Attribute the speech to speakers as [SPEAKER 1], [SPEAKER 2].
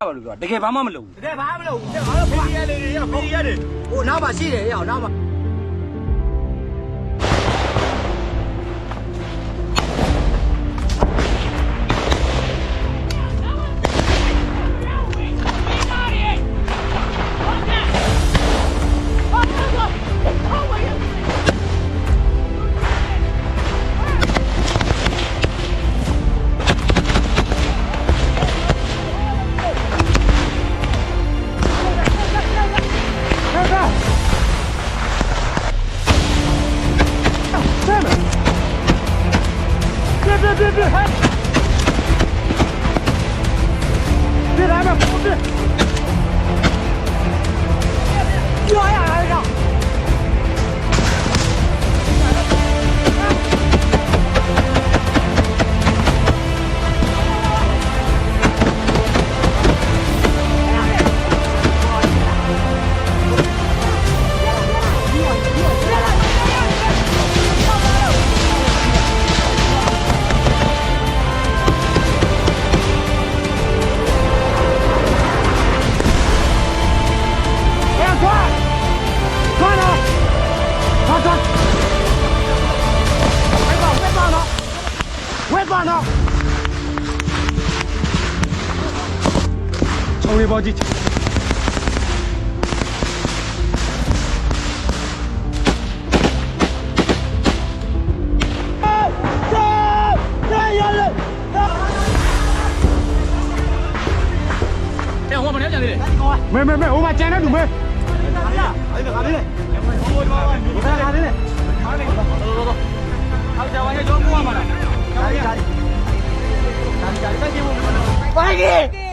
[SPEAKER 1] ဘာလို့ပြောတကယ်ဘာမှမလုပ်ဘူး
[SPEAKER 2] တကယ်ဘာမှမလုပ်ဘူးငါတို့ PDF လေးတွေရော PDF တွေဟိုနောက်မှာရှိတယ်ရောနောက်မှာ冲力暴击！没，我把捡了准备。快点！